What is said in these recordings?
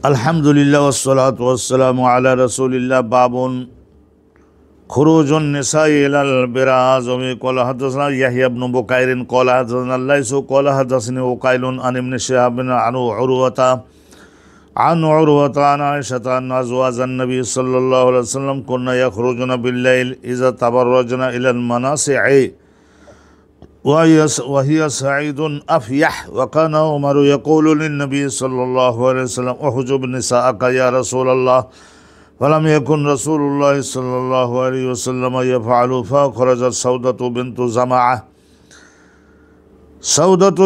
আলহামদুলিল্লাহ ওয়াসসালাতু ওয়াসসালামু আলা রাসূলিল্লাহ বাবুন খুরুজুন নিসাই ইলাল বিরাজ ওয়া ক্বালা হাদাসানা ইয়াহইয়া ইবনে বুকাইরিন ক্বালা হাদাসানা লাইসু ক্বালা হাদাসানি উকাইলুন আন ইবনে শিহাবিন আনু উরওয়াতা আন আয়েশাতা আন আজওয়াজান নবী সাল্লাল্লাহু আলাইহি ওয়াসাল্লাম কুননা ইয়াখরুজুনা বিল-লাইল ইযা তাবাররাজনা ইলাল মানাসি'i وهي سعيد أفيح وكان عمر يقول للنبي صلى الله عليه وسلم احجب نساءك يا رسول الله فلم يكن رسول الله صلى الله عليه وسلم يفعل فخرجت سودة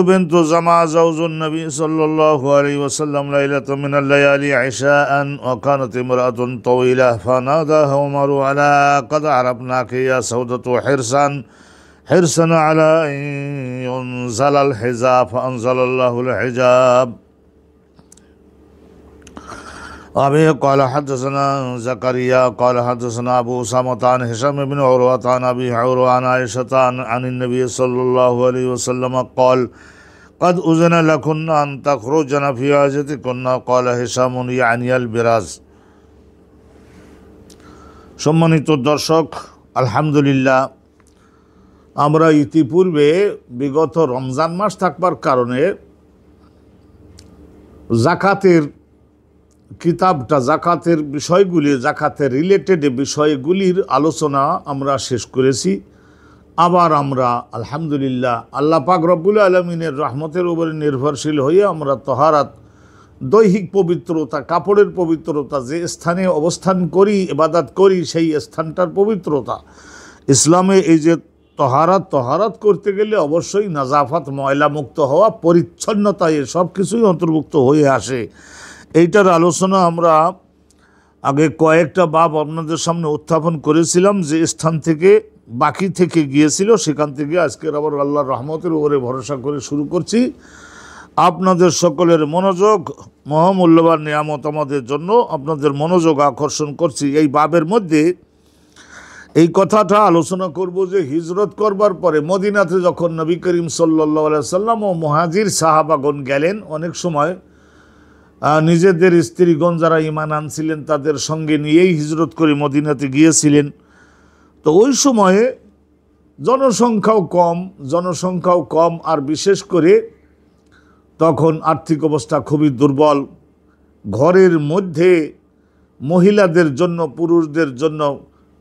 بنت زمعة زوج النبي صلى الله عليه وسلم ليلة من الليالي عشاء وكانت امرأة طويلة فناداها عمر على قد عرفناك يا سودة حرصا على أن ينزل الحجاب فأنزل الله الحجاب. أبي قال حدثنا زكريا قال حدثنا أبو أسامة عن هشام بن عروة عن أبي عروة عن عائشة عن النبي صلى الله عليه وسلم قال قد أذن لكن أن تخرجن في حاجتكن قال هشام يعني البراز. সম্মানিত দর্শক, আলহামদুলিল্লাহ, আমরা ইতিপূর্বে বিগত রমজান মাস থাকবার কারণে জাকাতের কিতাবটা, জাকাতের বিষয়গুলি, জাকাতের রিলেটেড বিষয়গুলির আলোচনা আমরা শেষ করেছি। আবার আমরা আলহামদুলিল্লাহ আল্লাহ পাক রব্বুল আলামিনের রহমতের উপরে নির্ভরশীল হয়ে আমরা তহারাত, দৈহিক পবিত্রতা, কাপড়ের পবিত্রতা, যে স্থানে অবস্থান করি, ইবাদত করি, সেই স্থানটার পবিত্রতা, ইসলামে এই যে তহারাত করতে গেলে অবশ্যই নাজাফাত, ময়লা মুক্ত হওয়া, পরিচ্ছন্নতা, এ সব কিছুই অন্তর্ভুক্ত হয়ে আসে। এইটার আলোচনা আমরা আগে কয়েকটা বাব আপনাদের সামনে উত্থাপন করেছিলাম। যে স্থান থেকে বাকি থেকে গিয়েছিল সেখান থেকে আজকের আবার আল্লাহর রহমতের উপরে ভরসা করে শুরু করছি। আপনাদের সকলের মনোযোগ, মহামূল্যবান নিয়ামত আমাদের জন্য, আপনাদের মনোযোগ আকর্ষণ করছি। এই বাবের মধ্যে এই কথাটা আলোচনা করব যে হিজরত করবার পরে মদিনাতে যখন নবী করিম সাল্লাল্লাহু আলাইহি সাল্লাম ও মুহাজির সাহাবাগণ গেলেন, অনেক সময় নিজেদের স্ত্রীগণ যারা ঈমান আনছিলেন তাদের সঙ্গে নিয়েই হিজরত করে মদিনাতে গিয়েছিলেন। তো ওই সময়ে জনসংখ্যাও কম, আর বিশেষ করে তখন আর্থিক অবস্থা খুবই দুর্বল। ঘরের মধ্যে মহিলাদের জন্য, পুরুষদের জন্য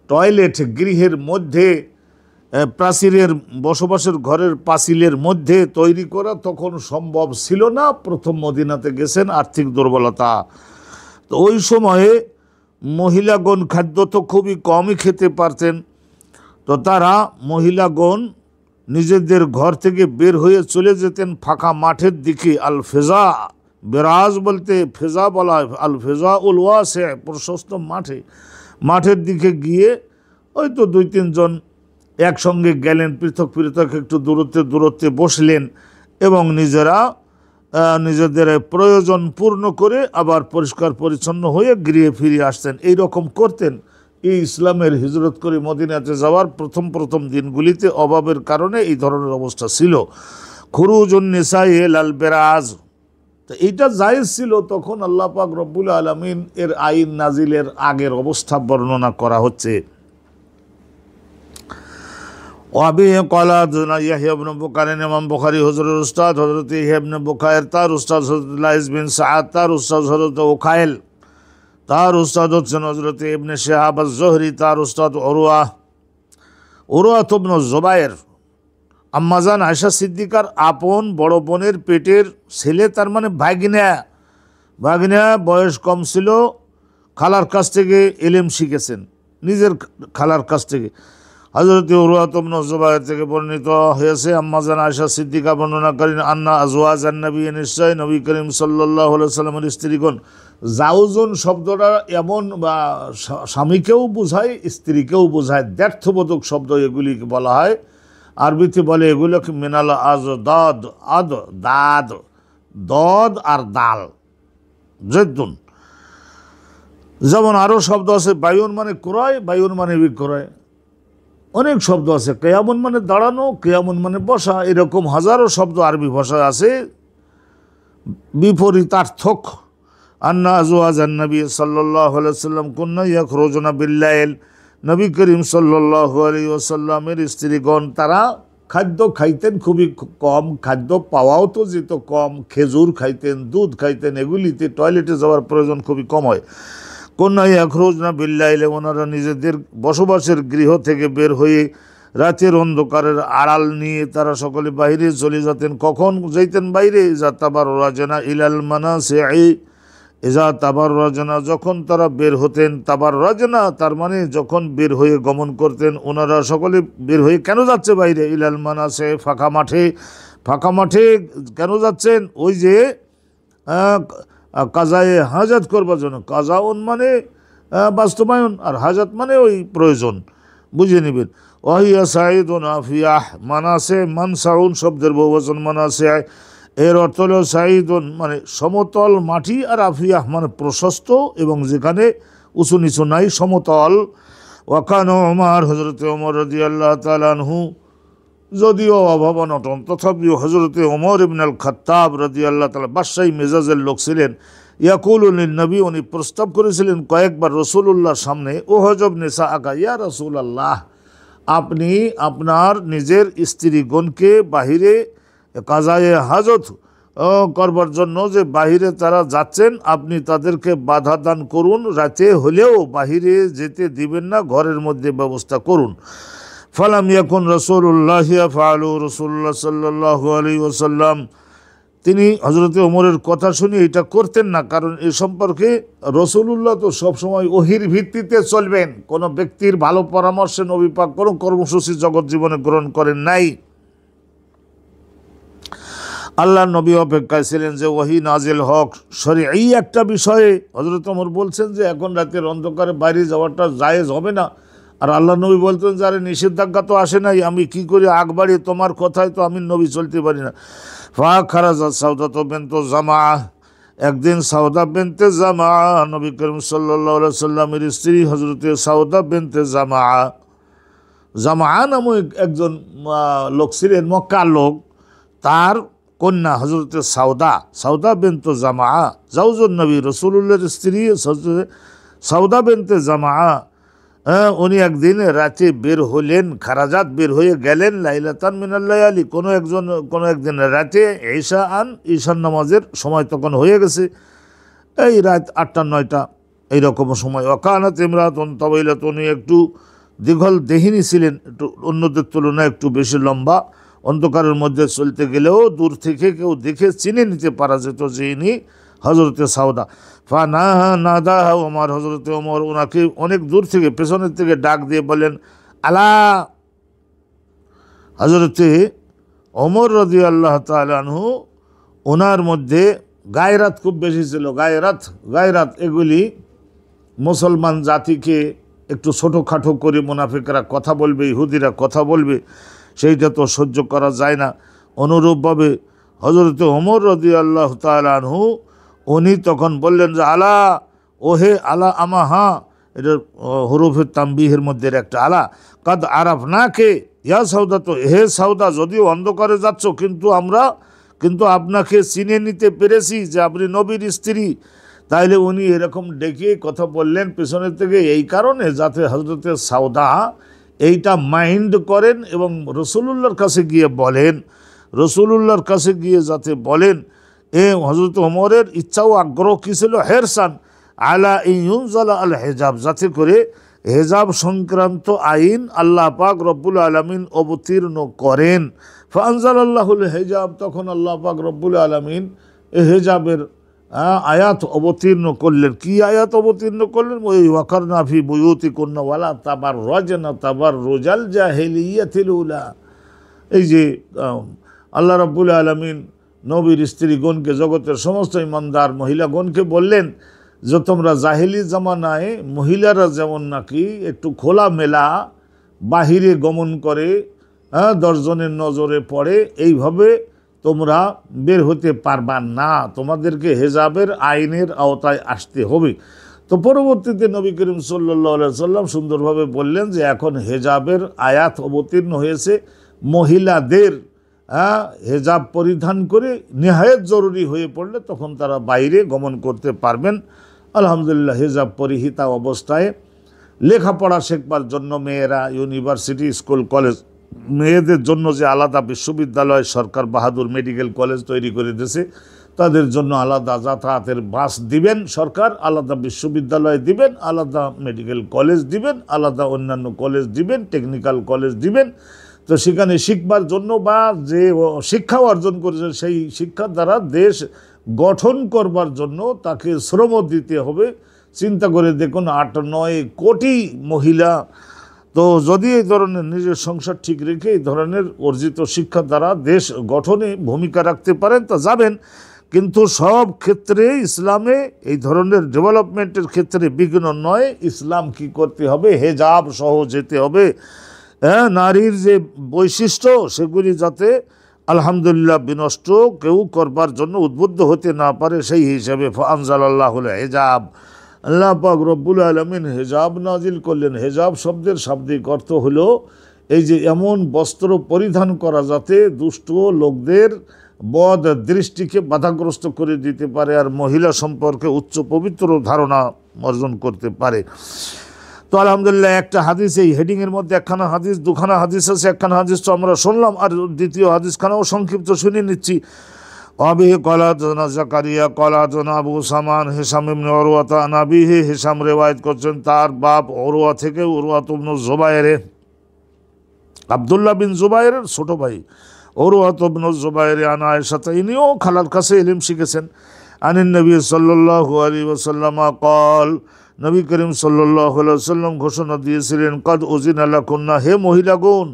টয়লেট গৃহের মধ্যে, প্রাচীরের, বসবাসের ঘরের পাঁচিলের মধ্যে তৈরি করা তখন সম্ভব ছিল না। প্রথম মদিনাতে গেছেন, আর্থিক দুর্বলতা। তো ওই সময়ে মহিলাগণ খাদ্য তো খুবই কমই খেতে পারতেন। তো তারা মহিলাগণ নিজেদের ঘর থেকে বের হয়ে চলে যেতেন ফাঁকা মাঠের দিকে। আল ফেজা, বেরাজ বলতে ফেজা বলা হয়, আল ফেজা উল ওয়াসে, প্রশস্ত মাঠের দিকে গিয়ে হয়তো 2-3 জন একসঙ্গে গেলেন, পৃথক একটু দূরত্বে বসলেন এবং নিজেদের প্রয়োজন পূর্ণ করে আবার পরিষ্কার পরিচ্ছন্ন হয়ে গৃহে ফিরে আসতেন। এই রকম করতেন। এই ইসলামের হিজরত করে মদিনাতে যাওয়ার প্রথম দিনগুলিতে অভাবের কারণে এই ধরনের অবস্থা ছিল। খুরুজুন নিসাই ইলাল বিরাজ, তো এইটা জায়েজ ছিল তখন। আল্লাহ পাক রব্বুল আলামিন এর আইন নাজিলের আগের অবস্থা বর্ণনা করা হচ্ছে। ওয়াবি ক্বালা ইয়াহইয়া ইবনে বুকাইর, ইমাম বুখারী হুজুরের উস্তাদ হযরত ইয়াহইয়া ইবনে বুকাইর, তার উস্তাদ হযরত লাইস বিন সাআদ, তার উস্তাদ হযরত উকাইল, তার উস্তাদ হচ্ছেন হযরত ইবনে শিহাব আজ-জুহরি, তার উস্তাদ উরওয়া ইবনে জুবায়ের। আম্মাজান আয়েশা সিদ্দিকার আপন বড় বোনের পেটের ছেলে, তার মানে ভাগিনা, বয়স কম ছিল, খালার কাছ থেকে ইলম শিখেছেন, নিজের খালার কাছ থেকে। হযরত উরওয়া ইবনে জুবায়ের থেকে বর্ণিত হয়েছে, আম্মাজান আয়েশা সিদ্দিকা বর্ণনা করেন, আন্না আজওয়াজান নবী, নিশ্চয় নবী করিম সাল্লাল্লাহু আলাইহি ওয়াসাল্লামের স্ত্রীগণ। জাউজুন শব্দটা এমন বা স্বামীকেও বোঝায়, স্ত্রীকেও বোঝায়, দ্ব্যর্থবোধক শব্দ এগুলিকে বলা হয়। আরবিতে বলে এগুলোকে মিনাল আজদাদ, দাদ, দদ আর দাল, জেদ্দুন। যেমন আরও শব্দ আছে, বায়ুন মানে ক্রয়, বায়ুন মানে বিক্রয়, অনেক শব্দ আছে। কেয়ামুন মানে দাঁড়ানো, কেয়ামুন মানে বসা, এরকম হাজারো শব্দ আরবি ভাষায় আছে বিপরীতার্থক। আন্না আজওয়াজান নবী সাল্লাল্লাহু আলাইহি ওয়াসাল্লাম কুন্না ইয়াখরুজুনা বিল্লাইল, নবী করিম সাল্লাল্লাহু আলাইহি ওয়াসাল্লামের স্ত্রীগণ তারা খাদ্য খাইতেন খুবই কম, খাদ্য পাওয়াও তো যেত কম, খেজুর খাইতেন, দুধ খাইতেন, এগুলিতে টয়লেটে যাওয়ার প্রয়োজন খুবই কম হয়। কন্যা ইয়াখরুজনা বিল্লাইলে, ওনারা নিজেদের বসবাসের গৃহ থেকে বের হয়ে রাতের অন্ধকারের আড়াল নিয়ে তারা সকলে বাইরে চলে যেতেন। কখন যাইতেন বাইরে? ইজা তাবাররাজনা ইলাল মানাসিই, ইজা তাবাররাজনা, যখন তারা বের হতেন। তাবাররাজনা তার মানে যখন বের হয়ে গমন করতেন। ওনারা সকলে বের হয়ে কেন যাচ্ছে বাইরে? ইলাল মানাসে, ফাঁকা মাঠে। ফাঁকা মাঠে কেন যাচ্ছেন? ওই যে কাজায়ে হাজাত করবার জন্য। কাজাউন মানে বাস্তবায়ন, আর হাজাত মানে ওই প্রয়োজন, বুঝে নেবেন। ওয়াহিয়া সাঈদুন আফিয়াহ, মানাসে মানসাউন শব্দের বহুবচন মানাসে, এর অর্থ হল সাঈদুন মানে সমতল মাটি, আর আফিয়াহ মানে প্রশস্ত এবং যেখানে উঁচু নিচু নাই, সমতল। ওয়াকান ওমর, হজরতে ওমর রাদিয়াল্লাহু তাআলা আনহু যদিও অভাব অনটন, তথাপিও হজরতে ওমর ইবনে আল খাত্তাব রাদিয়াল্লাহু তাআলা বাদশাহী মেজাজের লোক ছিলেন। ইয়াকুলুল নবী, উনি প্রস্তাব করেছিলেন কয়েকবার রসুলুল্লাহর সামনে, ও হজব নেশা আকা, ইয়া রাসূলুল্লাহ, আপনি আপনার নিজের স্ত্রীগণকে বাহিরে কাজায়ে হাজত করবার জন্য যে বাহিরে তারা যাচ্ছেন, আপনি তাদেরকে বাধা দান করুন, রাতে হলেও বাহিরে যেতে দিবেন না, ঘরের মধ্যে ব্যবস্থা করুন। ফালাম ইয়াকুন রাসূলুল্লাহ ইয়াফআলু, রাসূলুল্লাহ সাল্লাল্লাহু আলাইহি ওয়াসাল্লাম তিনি হজরতে ওমরের কথা শুনে এটা করতেন না, কারণ এ সম্পর্কে রসুলুল্লাহ তো সবসময় ওহির ভিত্তিতে চলবেন, কোনো ব্যক্তির ভালো পরামর্শে নবী পাক কোনো কর্মসূচি জগৎ জীবনে গ্রহণ করেন নাই। আল্লাহ নবী অপেক্ষায় ছিলেন যে ওহী নাজিল হক শরীয়ত। এই একটা বিষয়ে হজরত ওমর বলছেন যে এখন রাতের অন্ধকারে বাইরে যাওয়াটা জায়েজ হবে না, আর আল্লাহ নবী বলতেন যে আরে নিষেধাজ্ঞা তো আসে নাই, আমি কি করে আগ বাড়িয়ে তোমার কথায় তো আমি নবী চলতে পারি না। ফা খারাজা সাউদা বিনতু জামা, একদিন সাউদা বিনতে জামা, নবী করিম সাল্লাল্লাহু আলাইহি সাল্লামের স্ত্রী হযরতে সাউদা বিনতে জামা, জামা নামক একজন লোক ছিলেন, মক্কার লোক, তার কন্যা হযরতে সাউদা, সাউদা বিনতু জামা জাওজুন নবী, রাসূলুল্লাহর স্ত্রী সাউদা বিনতে জামা, উনি একদিন রাতে বের হলেন, খারাজাত বের হয়ে গেলেন, লাইলাতান মিনাল লায়ালি, কোনো একদিন রাতে, ঈশান নামাজের সময় তখন হয়ে গেছে, এই রাত 8টা-9টা এইরকম সময়। ওয়াকানাত ইমরাতুন তাওয়িলাতুন, একটু দীঘল দেহিনী ছিলেন, একটু অন্যদের তুলনায় একটু বেশি লম্বা। অন্ধকারের মধ্যে চলতে গেলেও দূর থেকে কেউ দেখে চিনে নিতে পারা যেত যে ইনি হজরতে সাউদা। নাদাহা ওমর, হজরতে ওমর ওনাকে অনেক দূর থেকে পেছনের থেকে ডাক দিয়ে বলেন, আলা। হজরতে ওমর রাদিয়াল্লাহু তাআলা আনহু, ওনার মধ্যে গায়রাত খুব বেশি ছিল। গায়রাত এগুলি মুসলমান জাতিকে একটু ছোটোখাটো করে মুনাফিকরা কথা বলবে, ইহুদিরা কথা বলবে, সেইটা তো সহ্য করা যায় না। অনুরূপভাবে হজরতে ওমর রাদিয়াল্লাহু তাআলা আনহু উনি তখন বললেন যে আলা, ওহে আলা আমা, হ্যাঁ, এটা হরফে তাম্বিহের মধ্যে একটা আলা, কাদ আরাফনাকে ইয়া সাউদা, তো হে সাউদা, যদিও অন্ধকারে যাচ্ছ কিন্তু আপনাকে চিনে নিতে পেরেছি যে আপনি নবীর স্ত্রী। তাইলে উনি এরকম ডেকে কথা বললেন পেছনের থেকে এই কারণে যাতে হজরতে সাউদা এইটা মাইন্ড করেন এবং রসুলুল্লাহর কাছে গিয়ে যাতে বলেন। হজরত ওমরের ইচ্ছা ও আগ্রহ কী ছিল? হেরসান আলা ইউনজালা আল হেজাব, যাতে করে হেজাব সংক্রান্ত আইন আল্লাহ পাক রব্বুল আলামিন অবতীর্ণ করেন। ফানজালাল্লাহুল হেজাব, তখন আল্লাহ পাক রব্বুল আলামিন এই হেজাবের আয়াত অবতীর্ণ করলেন। কি আয়াত অবতীর্ণ করলেন? ওই ওয়াকারনা ফি বুয়ুতিকুন্না ওয়ালা তাবাররাজনা তাবাররুজাল জাহিলিয়াতিল উলা। এই যে আল্লাহ রাব্বুল আলামিন নবীর স্ত্রীগণকে, জগতের সমস্ত ইমানদার মহিলাগণকে বললেন যে তোমরা জাহেলি জামানায় মহিলারা যেমন নাকি একটু খোলামেলা বাহিরে গমন করে, 10 জনের নজরে পড়ে, এইভাবে তোমরা বের হতে পারবা না, তোমাদেরকে হেজাবের আইনের আওতায় আসতে হবে। তো পরবর্তীতে নবী করিম সাল্লাল্লাহু আলাইহি সাল্লাম সুন্দরভাবে বললেন যে এখন হেজাবের আয়াত অবতীর্ণ হয়েছে, মহিলাদের হেজাব পরিধান করে নেহায়েত জরুরি হয়ে পড়লে তখন তারা বাইরে গমন করতে পারবেন। আলহামদুলিল্লাহ, হেজাব পরিহিতা অবস্থায় লেখাপড়া শেখবার জন্য মেয়েরা ইউনিভার্সিটি, স্কুল, কলেজ, মেয়েদের জন্য যে আলাদা বিশ্ববিদ্যালয় সরকার বাহাদুর মেডিকেল কলেজ তৈরি করে দিয়েছে, তাদের জন্য আলাদা যাতায়াতের বাস দিবেন সরকার, আলাদা বিশ্ববিদ্যালয় দিবেন, আলাদা মেডিকেল কলেজ দিবেন, আলাদা অন্যান্য কলেজ দিবেন, টেকনিক্যাল কলেজ দিবেন। তো সেখানে শিখবার জন্য বা যে শিক্ষা অর্জন করেছে সেই শিক্ষার দ্বারা দেশ গঠন করবার জন্য তাকে শ্রম দিতে হবে। চিন্তা করে দেখুন, 8-9 কোটি মহিলা তো যদি এই ধরনের নিজের সংসার ঠিক রেখে এই ধরনের অর্জিত শিক্ষার দ্বারা দেশ গঠনে ভূমিকা রাখতে পারেন তা যাবেন। কিন্তু সব ক্ষেত্রে ইসলামে এই ধরনের ডেভেলপমেন্টের ক্ষেত্রে বিঘ্ন নয়। ইসলাম কি করতে হবে? হেজাব সহ যেতে হবে। নারীর যে বৈশিষ্ট্য সেগুলি যাতে আলহামদুলিল্লাহ বিনষ্ট কেউ করবার জন্য উদ্বুদ্ধ হতে না পারে, সেই হিসাবে ফানজালাল্লাহুল হিজাব, আল্লাহ পাক রব্বুল আলামিন হেজাব নাজিল করলেন। হেজাব শব্দের শাব্দিক অর্থ হলো এই যে এমন বস্ত্র পরিধান করা যাতে দুষ্ট লোকদের বদ দৃষ্টিকে বাধাগ্রস্ত করে দিতে পারে আর মহিলা সম্পর্কে উচ্চ পবিত্র ধারণা অর্জন করতে পারে। তো আলহামদুলিল্লাহ, একটা হাদিস, এই হেডিংয়ের মধ্যে একখানা হাদিস, দুখানা হাদিস আছে। একখানা হাদিস তো আমরা শুনলাম, আর দ্বিতীয় হাদিসখানাও সংক্ষিপ্ত শুনে নিচ্ছি। আবি কলাদনা জাকারিয়া কলাদনা আবু সামান হিসাম ইবনে উরওয়া নাবিহি, হিসাম রেওয়ায়েত করছেন তার বাপ উরওয়া থেকে, উরওয়া ইবনে জুবায়ের, আব্দুল্লাহ বিন জুবায়েরের ছোট ভাই উরওয়া ইবনে জুবায়ের, আনা আয়েশা, ইনিও খালার কাছে ইলম শিখেছেন। আনিন নবী সাল্লাল্লাহু আলাইহি ওয়াসাল্লাম কল, নবী করিম সাল্লাল্লাহু আলাইহি ওয়াসাল্লাম ঘোষণা দিয়েছিলেন, কাদ উযিনা লাকুন্না, হে মহিলাগণ,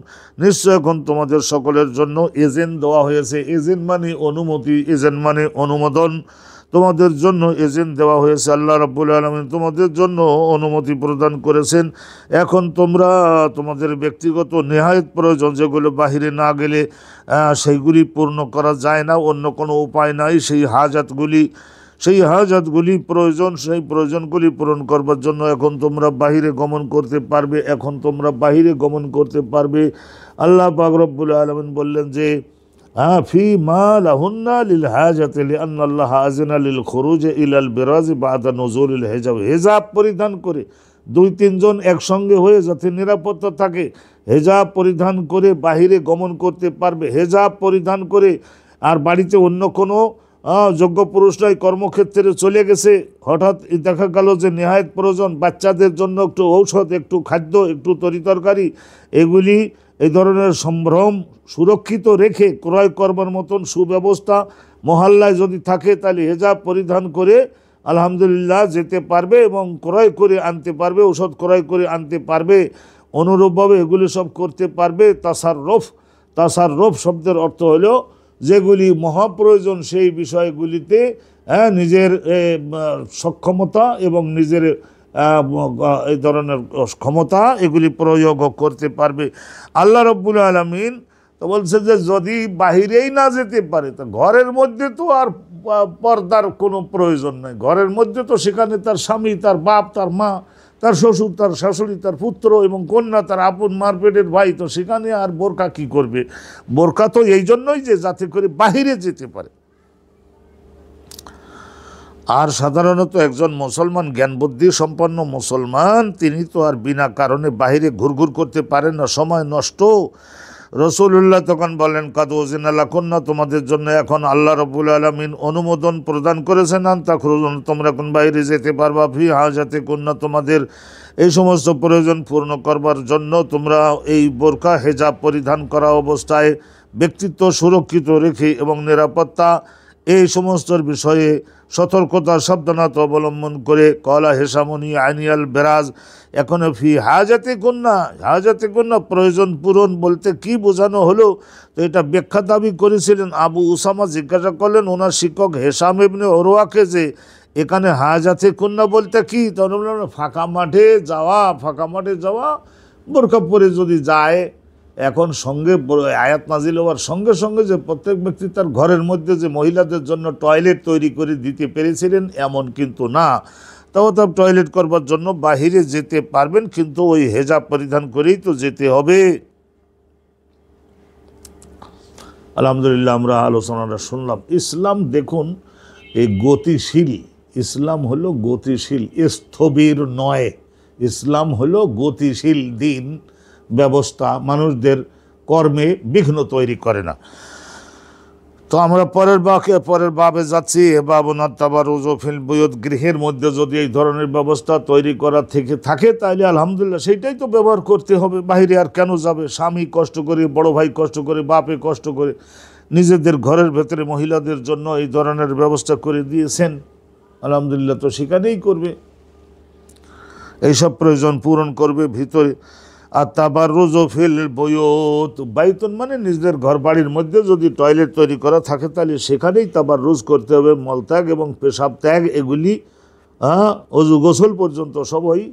নিশ্চয় এখন তোমাদের সকলের জন্য এজেন দেওয়া হয়েছে। এজেন মানে অনুমতি, এজেন মানে অনুমোদন। তোমাদের জন্য এজেন দেওয়া হয়েছে। আল্লাহ রাব্বুল আলামিন তোমাদের জন্য অনুমতি প্রদান করেছেন। এখন তোমরা তোমাদের ব্যক্তিগত নেহায়েত প্রয়োজন, যেগুলো বাহিরে না গেলে সেইগুলি পূর্ণ করা যায় না, অন্য কোনো উপায় নাই, সেই হাজাতগুলি প্রয়োজন, সেই প্রয়োজনগুলি পূরণ করবার জন্য এখন তোমরা বাহিরে গমন করতে পারবে। এখন তোমরা বাহিরে গমন করতে পারবে। আল্লাহ পাক রব্বুল আলামিন বললেন যে ফি মা লাহুন্না লিল হাজাতি লিআন্নাল্লাহ আযনা লিল খুরুজ ইলাল বিরাজ বাদা নুজুলিল হিজাব। হেজাব পরিধান করে 2-3 জন একসঙ্গে হয়ে যাতে নিরাপত্তা থাকে, হেজাব পরিধান করে বাহিরে গমন করতে পারবে। হেজাব পরিধান করে আর বাড়িতে অন্য কোনো যোগ্য পুরুষরাই কর্মক্ষেত্রে চলে গেছে, হঠাৎ দেখা গেল যে নেহায়েত প্রয়োজন, বাচ্চাদের জন্য একটু ঔষধ, একটু খাদ্য, একটু তরিতরকারি, এগুলি এই ধরনের সম্ভ্রম সুরক্ষিত রেখে ক্রয় করবার মতন সুব্যবস্থা মহল্লায় যদি থাকে, তাহলে হেজাব পরিধান করে আলহামদুলিল্লাহ যেতে পারবে এবং ক্রয় করে আনতে পারবে, ঔষধ ক্রয় করে আনতে পারবে। অনুরূপভাবে এগুলি সব করতে পারবে। তাসাররুফ শব্দের অর্থ হলো যেগুলি মহাপ্রয়োজন সেই বিষয়গুলিতে নিজের সক্ষমতা এবং নিজের এই ধরনের ক্ষমতা এগুলি প্রয়োগ করতে পারবে। আল্লাহ রাব্বুল আলামিন তো বলছে যে যদি বাহিরেই না যেতে পারে, তো ঘরের মধ্যে তো আর পর্দার কোনো প্রয়োজন নাই। ঘরের মধ্যে তো সেখানে তার স্বামী, তার বাপ, তার মা, তার শ্বশুর, তার শাশুড়ি, তার পুত্র এবং কন্যা, তার আপন মার পেটের ভাই, তো সেখানে আর বোরকা কি করবে? বোরকা তো এই জন্যই যে যাতে করে বাহিরে যেতে পারে। আর সাধারণত একজন মুসলমান, জ্ঞান বুদ্ধি সম্পন্ন মুসলমান, তিনি তো আর বিনা কারণে বাহিরে ঘুরঘুর করতে পারেন না, সময় নষ্ট। রাসূলুল্লাহ তখন বলেন, কাদ উযিনা লাকুন্না, তোমাদের জন্য এখন আল্লাহ রাব্বুল আলামিন অনুমোদন প্রদান করেছেন, আন তাখরুজুন, তোমরা এখন বাইরে যেতে পারবা, ফি হাজাতিকুন্না, তোমাদের এই সমস্ত প্রয়োজন পূর্ণ করবার জন্য তোমরা এই বোরকা হেজাব পরিধান করা অবস্থায় ব্যক্তিত্ব সুরক্ষিত রেখে এবং নিরাপত্তা এই সমস্ত বিষয়ে সতর্কতা সাবধানতা অবলম্বন করে। কলা হেসামনি আইনিয়াল বেরাজ, এখন ফি হাজাতে কন্যা প্রয়োজন পূরণ বলতে কি বোঝানো হলো? তো এটা ব্যাখ্যা দাবি করেছিলেন আবু উসামা। জিজ্ঞাসা করলেন ওনার শিক্ষক হেসাম ইবনে উরওয়াকে যে এখানে হাজাতে কন্যা বলতে কি? তখন বললেন ফাঁকা মাঠে যাওয়া বোরকা পরে যদি যায়। এখন সঙ্গে আয়াত নাজিল হওয়ার সঙ্গে সঙ্গে যে প্রত্যেক ব্যক্তি তার ঘরের মধ্যে যে মহিলাদের জন্য টয়লেট তৈরি করে দিতে পেরেছিলেন এমন কিন্তু না। তাও টয়লেট করবার জন্য বাহিরে যেতে পারবেন, কিন্তু ওই হেজাব পরিধান করেই তো যেতে হবে। আলহামদুলিল্লাহ আমরা আলোচনাটা শুনলাম। ইসলাম দেখুন এই গতিশীল, ইসলাম হলো গতিশীল, স্থবির নয়। ইসলাম হলো গতিশীল দিন ব্যবস্থা, মানুষদের কর্মে বিঘ্ন তৈরি করে না। তো আমরা পরের বাবে যাচ্ছি। বাবুনাত তাবারুজ ফিল বুয়ুত, গৃহের মধ্যে যদি এই ধরনের ব্যবস্থা তৈরি করা থেকে থাকে তাহলে আলহামদুলিল্লাহ সেইটাই তো ব্যবহার করতে হবে। বাইরে আর কেন যাবে? স্বামী কষ্ট করে, বড় ভাই কষ্ট করে, বাপে কষ্ট করে নিজেদের ঘরের ভেতরে মহিলাদের জন্য এই ধরনের ব্যবস্থা করে দিয়েছেন, আলহামদুলিল্লাহ তো সেখানেই করবে, এইসব প্রয়োজন পূরণ করবে ভিতরে। আর তাবাররুজ ফিল বুয়ুত, বাইতুন মানে নিজেদের ঘর বাড়ির মধ্যে যদি টয়লেট তৈরি করা থাকে তাহলে সেখানেই তাবাররুজ করতে হবে। মলত্যাগ এবং পেশাব ত্যাগ এগুলি অজু গোসল পর্যন্ত সবই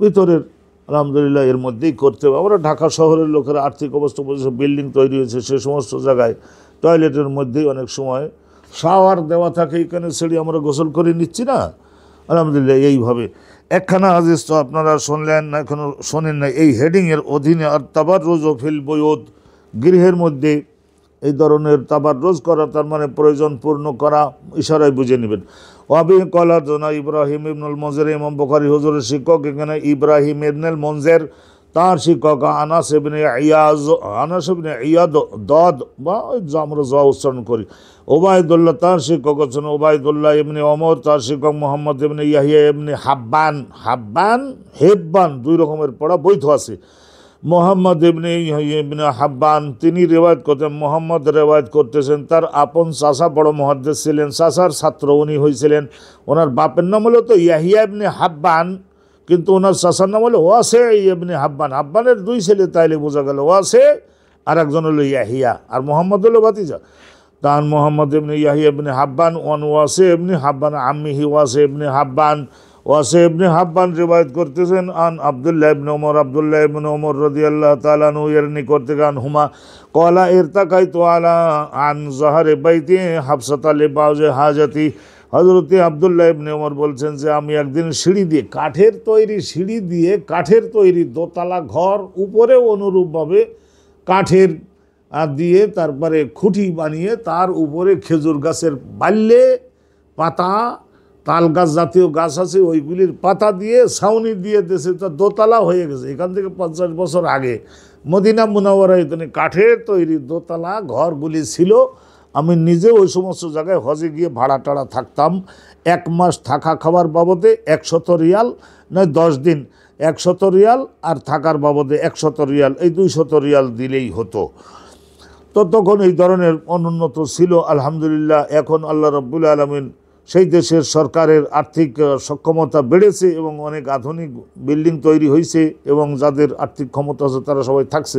ভিতরের আলহামদুলিল্লাহ এর মধ্যেই করতে হবে। আমরা ঢাকা শহরের লোকেরা আর্থিক অবস্থা যেসব বিল্ডিং তৈরি হয়েছে সে সমস্ত জায়গায় টয়লেটের মধ্যেই অনেক সময় শাওয়ার দেওয়া থাকে, এখানে ছেড়ে আমরা গোসল করে নিচ্ছি না, আলহামদুলিল্লাহ এইভাবে। একখানা হাদিস তো আপনারা শুনলেন না, এখনো শোনেন না, এই হেডিংয়ের অধীনে আর তাবাররুজ ফিল বুয়ুত, গৃহের মধ্যে এই ধরনের তাবাররুজ করা তার মানে প্রয়োজন পূর্ণ করা, ইশারায় বুঝে নেবেন। ওয়াবি কলা জোনা ইব্রাহিম ইবনুল মুনজির, ইমাম বুখারী হুজুরের শিক্ষক এখানে ইব্রাহিম ইবনুল মুনজির, তার শিক্ষক আনাস ইবনে ইয়াদ দদ বা আমরা যা উচ্চারণ করি, ওবায়দুল্লাহ তার শিক্ষক হচ্ছেন ওবায়দুল্লাহ ইবনে ওমর, তার শিক্ষক মোহাম্মদ ইবনে ইয়াহিয়া ইবনে হাব্বান হেব্বান দুই রকমের পড়া বৈধ আছে। মোহাম্মদ ইবনে ইয়াহিয়া ইবনে হাব্বান তিনি রেওয়ায়ত করতেন, মোহাম্মদ রেওয়ায়ত করতেছেন তার আপন চাচা বড় মুহাদ্দিস ছিলেন, চাচার ছাত্র উনি হয়েছিলেন। ওনার বাপের নাম হলো তো ইয়াহিয়া ইবনে হাব্বান, কিন্তু ওনার চাচার নাম হলো ওয়াসে ইবনে হাব্বান। হাব্বানের দুই ছেলে, তাইলে বোঝা গেল ওয়াসে আর একজন হলো ইয়াহিয়া, আর মোহাম্মদ হলো ভাতিজা। তান মোহাম্মদ ইবনে ইয়াহিয়া ইবনে হাব্বান ওয়ান ওয়াসে ইবনে হাব্বান আম্মিহি ওয়াসে ইবনে হাব্বান। ওয়াসে ইবনে হাব্বান রিওয়ায়াত করতেছেন আন আব্দুল্লাহ ইবনে ওমর রাদিয়াল্লাহু তাআলা আনহু এর নিকট থেকে আনহুমা ক্বালা ইরতাকাইতু আলা আন যাহরি বাইতি হাফসাতা লিবাউজি হাজাতি। হযরতে আব্দুল্লাহ ইবনে ওমর বলছেন যে আমি একদিন সিঁড়ি দিয়ে, কাঠের তৈরি দোতলা ঘর, উপরে অনুরূপভাবে কাঠের দিয়ে তারপরে খুঁটি বানিয়ে তার উপরে খেজুর গাছের বাল্যে পাতা, তাল গাছ জাতীয় গাছ আছে ওইগুলির পাতা দিয়ে ছাউনি দিয়ে দেশে তা দোতলা হয়ে গেছে। এখান থেকে 50 বছর আগে মদিনা মুনাওয়ারায় কাঠের তৈরি দোতলা ঘরগুলি ছিল। আমি নিজে ওই সমস্ত জায়গায় হজে গিয়ে ভাড়া টাড়া থাকতাম। 1 মাস থাকা খাবার বাবদে 100 রিয়াল, নয় 10 দিন 100 রিয়াল, আর থাকার বাবদে 100 রিয়াল, এই 200 রিয়াল দিলেই হতো। তো তখন এই ধরনের অনুন্নত ছিল। আলহামদুলিল্লাহ এখন আল্লাহ রাব্বুল আলামিন সেই দেশের সরকারের আর্থিক সক্ষমতা বেড়েছে এবং অনেক আধুনিক বিল্ডিং তৈরি হয়েছে এবং যাদের আর্থিক ক্ষমতা আছে তারা সবাই থাকছে।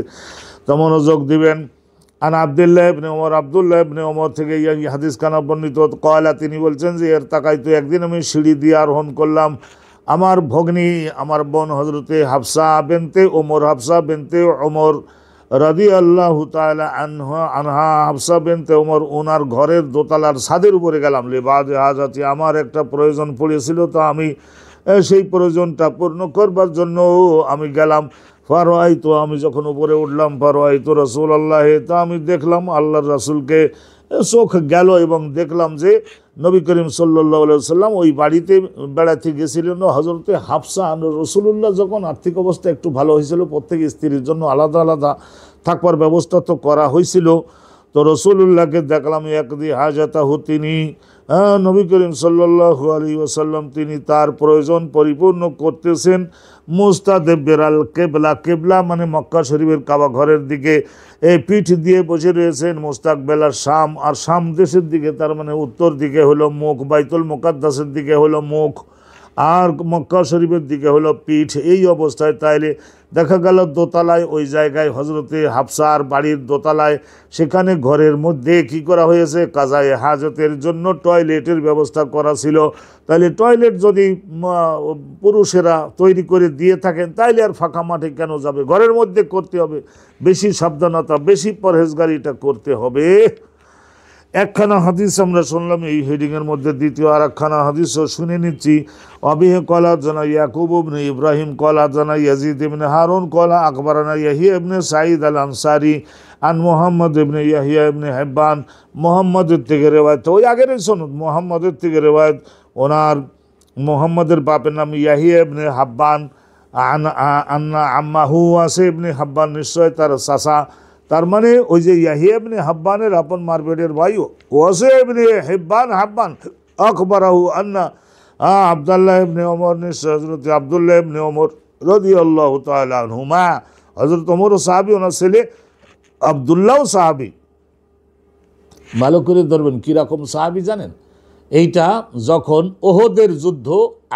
তো মনোযোগ দিবেন। আন আব্দুল্লাহ ইবনে ওমর থেকে এই হাদিস খানা বর্ণিত কয়লা, তিনি বলছেন যে এর তাকাইতো একদিন আমি সিঁড়ি দিয়ে আরোহণ করলাম, আমার ভগ্নী, আমার বোন হযরতে হাফসা বিনতে ওমর রাদিয়াল্লাহু তাআলা আনহা, হাফসা বিনতে ওমর ওনার ঘরের দোতলার ছাদের উপরে গেলাম। লিবাদে হাজাতি, আমার একটা প্রয়োজন পড়েছিল, তো আমি সেই প্রয়োজনটা পূর্ণ করবার জন্য আমি গেলাম। ফারাইতু, আমি যখন উপরে উঠলাম, ফারাইতু রাসূলুল্লাহ, তা আমি দেখলাম আল্লাহর রাসূলকে। চোখ গেল এবং দেখলাম যে নবী করিম সাল্লাল্লাহু আলাইহি ওয়াসাল্লাম ওই বাড়িতে বেড়াতে গেছিলেন। হযরতে হাফসা, রাসূলুল্লাহ যখন আর্থিক অবস্থা একটু ভালো হয়েছিল, প্রত্যেক স্ত্রীর জন্য আলাদা আলাদা থাকবার ব্যবস্থা তো করা হয়েছিল, তো রাসূলুল্লাহকে দেখলাম একদি হাজাতাহু, তিনি নবী করিম সাল্লাল্লাহু আলাইহি ওয়াসাল্লাম তিনি তার প্রয়োজন পরিপূর্ণ করতেছেন। মুস্তাদবির আল কিবলা, কিবলা মানে মক্কা শরীফের কাবা ঘরের দিকে পিঠ দিয়ে বসে রয়েছেন। মুস্তাকবেলার শাম, আর শাম দেশের দিকে তার মানে উত্তর দিকে হলো মুখ, বাইতুল মুকাদ্দাসের দিকে হলো মুখ, আর মক্কা শরীফের দিকে হলো পিঠ। এই অবস্থায় তাইলে দেখা গেল দোতলায় ওই জায়গায় হযরতে হাফসার বাড়ির দোতলায় সেখানে ঘরের মধ্যে কি করা হয়েছে, কাজায়ে হাজতের জন্য টয়লেটের ব্যবস্থা করা ছিল। তাইলে টয়লেট যদি পুরুষেরা তৈরি করে দিয়ে থাকেন তাইলে আর ফাঁকা মাঠে কেন যাবে, ঘরের মধ্যে করতে হবে। বেশি সাবধানতা, বেশি পরহেজগারিটা করতে হবে। একখানা হাদিস আমরা শুনলাম এই হেডিংয়ের মধ্যে, দ্বিতীয় আর একখানা হাদিসও শুনে নিচ্ছি। অবিহে কলা জানা ইয়াকুব ইবনে ইব্রাহিম কলা জানা ইয়াজিদ ইবনে হারুন কলা আকবরানা ইয়াহিয়া ইবনে সাঈদ আল আনসারি আন মোহাম্মদ ইবনে ইয়াহিয়া ইবনে হেব্বান, মোহাম্মদের থেকে রেওয়ায়ত, ওই আগের সনদ মোহাম্মদের থেকে রেওয়ায়ত, ওনার মোহাম্মদের বাপের নাম ইয়াহিয়া ইবনে হাব্বান, আন্না আম্মাহু আছে ইবনে হাব্বান, নিশ্চয় তার চাচা, তার মানে ওই যে ইয়াহিয়া ইবনে হাব্বানের আপন মারপেটের ভাই ওয়াসে ইবনে হাব্বান আকবরাহু আন্না আব্দুল্লাহ ইবনে ওমর, নিশ্চয় হযরত আব্দুল্লাহ ইবনে ওমর রাদিয়াল্লাহু তাআলা আনহুমা, হযরত ওমরও সাহাবী, ওনার ছেলে আব্দুল্লাহও সাহাবী। ভালো করে ধরবেন কীরকম সাহাবী জানেন? এইটা যখন ওহদের যুদ্ধ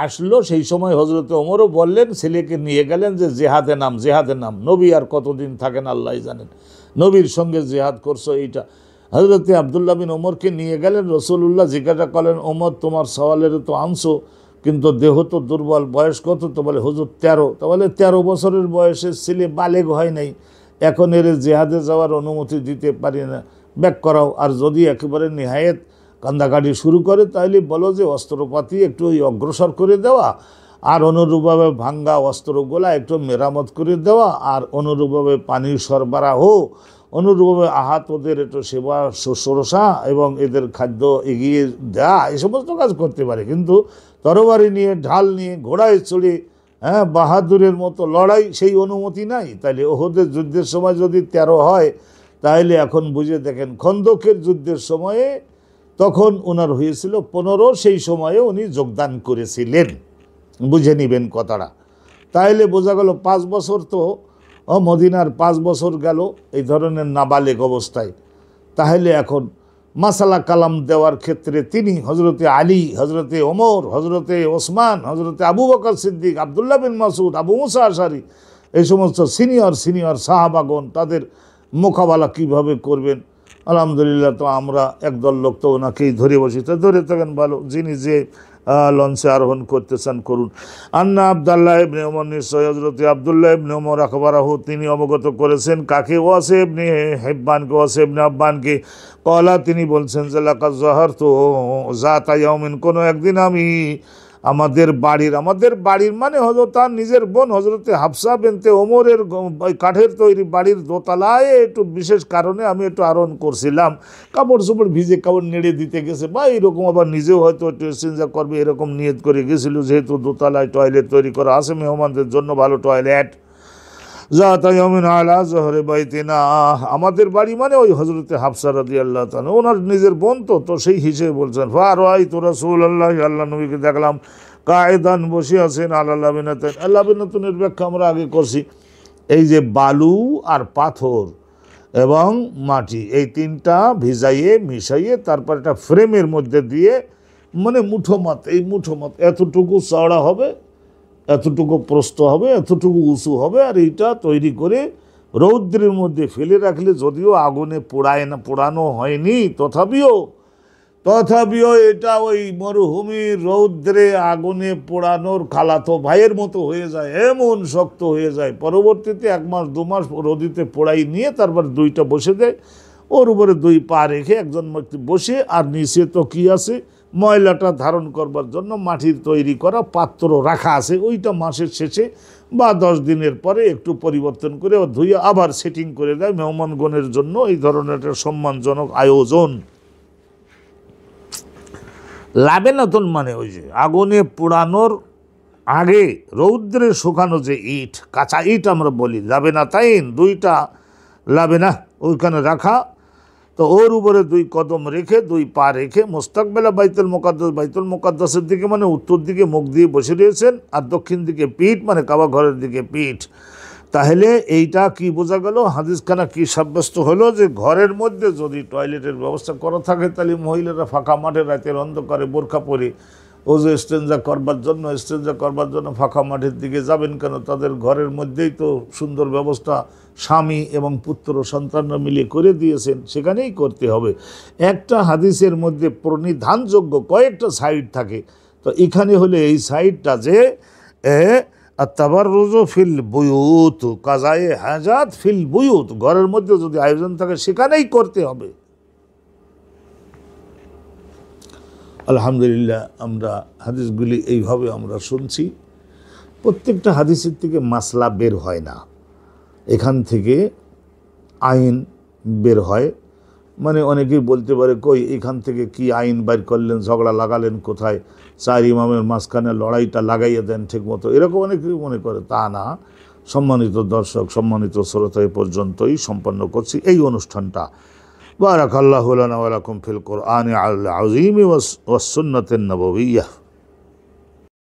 আসলো সেই সময় হযরত ওমরও বললেন, ছেলেকে নিয়ে গেলেন যে জেহাদে নাম, জেহাদে নাম। নবী আর কতদিন থাকেন আল্লাহ জানেন, নবীর সঙ্গে জেহাদ করছো এইটা। হযরত আব্দুল্লাহ বিন ওমরকে নিয়ে গেলেন, রসুল্লাহ জিজ্ঞাসা করলেন, ওমর তোমার সওয়ালের তো আনছো, কিন্তু দেহ তো দুর্বল, বয়স কত? তো বলে হুজুর 13। তো বলে 13 বছরের বয়সে ছেলে বালেগ হয় নাই, এখন এর জেহাদে যাওয়ার অনুমতি দিতে পারি না, ব্যাক করাও। আর যদি একেবারে নিহায়েত কান্দাকাটি শুরু করে তাহলে বলো যে অস্ত্রপাতি একটু অগ্রসর করে দেওয়া, আর অনুরূপভাবে ভাঙ্গা অস্ত্রগুলা একটু মেরামত করে দেওয়া, আর অনুরূপভাবে পানির সরবরাহ, অনুরূপভাবে আহতদের একটু সেবা শুশ্রূষা এবং এদের খাদ্য এগিয়ে দেওয়া, এই সমস্ত কাজ করতে পারে। কিন্তু তরবারি নিয়ে, ঢাল নিয়ে, ঘোড়ায় চড়ে বাহাদুরের মতো লড়াই, সেই অনুমতি নাই। তাইলে ওহদের যুদ্ধের সময় যদি 13 হয়, তাহলে এখন বুঝে দেখেন খন্দকের যুদ্ধের সময়ে তখন ওনার হয়েছিল 15, সেই সময়ে উনি যোগদান করেছিলেন, বুঝে নেবেন কথাটা। তাইলে বোঝা গেল 5 বছর তো মদিনার 5 বছর গেল এই ধরনের নাবালেগ অবস্থায়। তাহলে এখন মাসালা কালাম দেওয়ার ক্ষেত্রে তিনি হজরতে আলী, হজরতে ওমর, হজরতে ওসমান, হজরতে আবু বকর সিদ্দিক, আবদুল্লাহ বিন মাসুদ, আবু মুসা আশারি, এই সমস্ত সিনিয়র সাহাবাগণ তাদের মোকাবেলা কীভাবে করবেন। আলহামদুলিল্লাহ, তো আমরা একদল লোক তো ওনাকেই ধরে বসি, তো ধরে থাকেন ভালো, যিনি যে লঞ্চে আরোহণ করতে চান করুন। আন্না আব্দুল্লাহ ইবনে ওমর, নিশ্চয় হযরত আব্দুল্লাহ ইবনে ওমর আকবরাহু, তিনি অবগত করেছেন কাকে? ওয়াসে ইবনে হিব্বানকে, ওয়াসে ইবনে আব্বানকে। কলা, তিনি বলছেন যে লাকাদ যাহারতু যাতা ইয়াউমিন, কোনো একদিন আমি আমাদের বাড়ির মানে হলো তার নিজের বোন হজরতে হাফসা বিনতে ওমরের কাঠের তৈরি বাড়ির দোতলায় একটু বিশেষ কারণে আমি একটু আরোহণ করছিলাম, কাপড় চোপড় ভিজে কাপড় নেড়ে দিতে গেছে বা এরকম, আবার নিজেও হয়তো একটু এক্সচেঞ্জা করবে এরকম নিয়ত করে গেছিল, যেহেতু দোতলায় টয়লেট তৈরি করা আছে মেহমানদের জন্য, ভালো টয়লেট। যাতায়ামিন আলা জহরে বাইতিনা, আমাদের বাড়ি মানে ওই হজরতে হাফসা রাদিয়াল্লাহু তাআলা, ওনার নিজের বোন তো সেই হিসেবে বলছেন। ফারাইতু রাসূলুল্লাহ, আল্লাহ নবীকে দেখলাম, কায়েদান বসে আছেন আলা লাবিনাতিন। লাবিনাতুনের ব্যাখ্যা আমরা আগে করছি, এই যে বালু আর পাথর এবং মাটি, এই তিনটা ভিজাইয়ে মিশাইয়ে তারপর একটা ফ্রেমের মধ্যে দিয়ে, মানে মুঠোমাত, এই মুঠোমাত এতটুকু চওড়া হবে, এতটুকু প্রস্থ হবে, এতটুকু উঁচু হবে, আর এইটা তৈরি করে রৌদ্রের মধ্যে ফেলে রাখলে, যদিও আগুনে পোড়ানো হয়নি, তথাপিও এটা ওই মরুভূমির রৌদ্রে আগুনে পোড়ানোর খালাতো ভাইয়ের মতো হয়ে যায়, এমন শক্ত হয়ে যায়। পরবর্তীতে 1 মাস 2 মাস রোদিতে পোড়াই নিয়ে তারপর 2টা বসে দেয়, ওর উপরে 2 পা রেখে একজন ব্যক্তি বসে, আর নিচে তো কি আছে, ময়লাটা ধারণ করবার জন্য মাটির তৈরি করা পাত্র রাখা আছে, ওইটা মাসের শেষে বা 10 দিনের পরে একটু পরিবর্তন করে ধুয়ে আবার সেটিং করে দেয় মেহমানগণের জন্য। এই ধরনের একটা সম্মানজনক আয়োজন। লাবেনাতুন মানে ওই যে আগুনে পোড়ানোর আগে রৌদ্রে শুকানো যে ইট, কাঁচা ইট আমরা বলি, লাবেনাতাইন, 2টা লাবেনা ওইখানে রাখা। তো ওর উপরে 2 কদম রেখে, 2 পা রেখে, মুস্তাকবেলা বাইতুল মুকাদ্দাসের দিকে মানে উত্তর দিকে মুখ দিয়ে বসে রয়েছেন, আর দক্ষিণ দিকে পিঠ মানে কাবা ঘরের দিকে পিঠ। তাহলে এইটা কি বোঝা গেল, হাদিসখানা কি সাব্যস্ত হলো, যে ঘরের মধ্যে যদি টয়লেটের ব্যবস্থা করা থাকে, তাহলে মহিলারা ফাঁকা মাঠে রাতের অন্ধকারে বোরখা পরে ওজু স্টেঞ্জা করবার জন্য ফাঁকা মাঠের দিকে যাবেন কেন? তাদের ঘরের মধ্যেই তো সুন্দর ব্যবস্থা স্বামী এবং পুত্র সন্তানরা মিলে করে দিয়েছেন, সেখানেই করতে হবে। একটা হাদিসের মধ্যে প্রণিধানযোগ্য কয়েকটা সাইড থাকে, তো এখানে হলে এই সাইডটা যে তাবাররুজু ফিল বুয়ুত, কাজায়ে হাজাত ফিল বুয়ুত, ঘরের মধ্যে যদি আয়োজন থাকে সেখানেই করতে হবে। আলহামদুলিল্লাহ আমরা হাদিসগুলি এইভাবে আমরা শুনছি। প্রত্যেকটা হাদিসের থেকে মাসলা বের হয় না, এখান থেকে আইন বের হয়। মানে অনেকেই বলতে পারে কই এখান থেকে কি আইন বাইর করলেন, ঝগড়া লাগালেন কোথায়, চার ইমামের মাঝখানে লড়াইটা লাগাইয়া দেন ঠিক মতো, এরকম অনেকেই মনে করে। তা না, সম্মানিত দর্শক, সম্মানিত শ্রোতা, এ পর্যন্তই সম্পন্ন করছি এই অনুষ্ঠানটা। বারাকাল্লাহু লানা ওয়া লাকুম ফিল কুরআনি আল আযীম ওয়াস সুন্নাতিন নববিয়্যাহ।